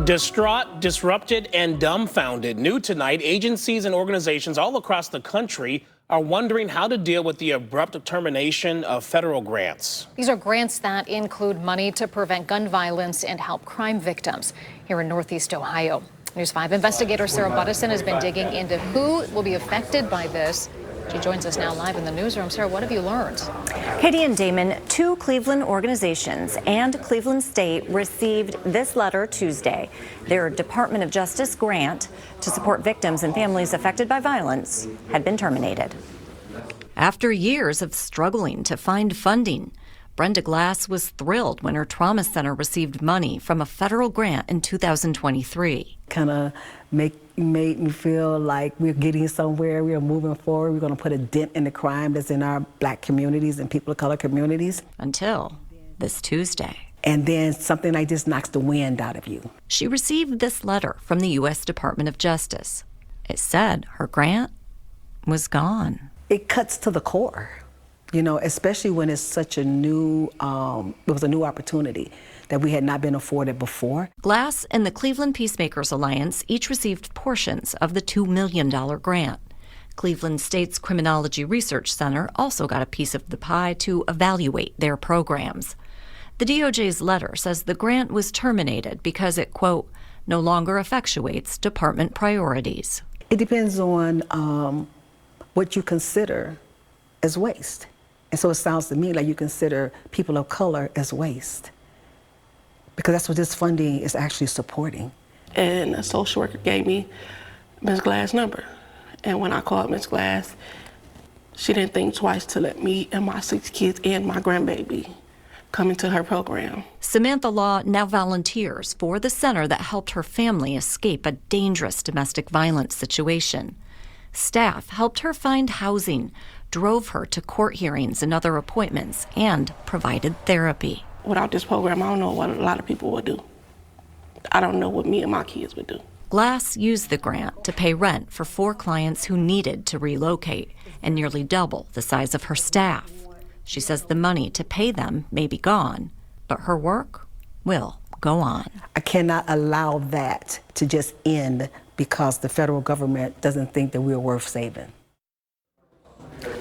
Distraught, disrupted, and dumbfounded. New tonight, agencies and organizations all across the country are wondering how to deal with the abrupt termination of federal grants. These are grants that include money to prevent gun violence and help crime victims here in Northeast Ohio. News 5 investigator Sarah Buttison has been digging into who will be affected by this. She joins us now live in the newsroom. Sarah, what have you learned? Katie and Damon, two Cleveland organizations and Cleveland State received this letter Tuesday. Their Department of Justice grant to support victims and families affected by violence had been terminated. After years of struggling to find funding, Brenda Glass was thrilled when her trauma center received money from a federal grant in 2023. Kind of made me feel like we're getting somewhere, we are moving forward, we're going to put a dent in the crime that's in our Black communities and people of color communities. Until this Tuesday. And then something like this knocks the wind out of you. She received this letter from the U.S. Department of Justice. It said her grant was gone. It cuts to the core, you know, especially when it's such a new, it was a new opportunity that we had not been afforded before. Glass and the Cleveland Peacemakers Alliance each received portions of the $2 million grant. Cleveland State's Criminology Research Center also got a piece of the pie to evaluate their programs. The DOJ's letter says the grant was terminated because it, quote, no longer effectuates department priorities. It depends on what you consider as waste. And so it sounds to me like you consider people of color as waste, because that's what this funding is actually supporting. And a social worker gave me Ms. Glass' number. And when I called Ms. Glass, she didn't think twice to let me and my 6 kids and my grandbaby come into her program. Samantha Law now volunteers for the center that helped her family escape a dangerous domestic violence situation. Staff helped her find housing, drove her to court hearings and other appointments, and provided therapy. Without this program, I don't know what a lot of people would do. I don't know what me and my kids would do. Glass used the grant to pay rent for 4 clients who needed to relocate and nearly double the size of her staff. She says the money to pay them may be gone, but her work will go on. I cannot allow that to just end because the federal government doesn't think that we're worth saving.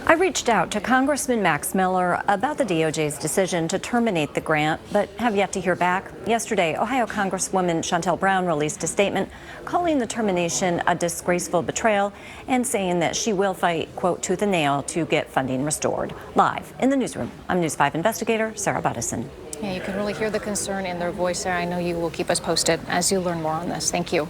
I reached out to Congressman Max Miller about the DOJ's decision to terminate the grant, but have yet to hear back. Yesterday, Ohio Congresswoman Shontel Brown released a statement calling the termination a disgraceful betrayal and saying that she will fight, quote, tooth and nail to get funding restored. Live in the newsroom, I'm News 5 investigator Sarah Buttison. Yeah, you can really hear the concern in their voice there. I know you will keep us posted as you learn more on this. Thank you.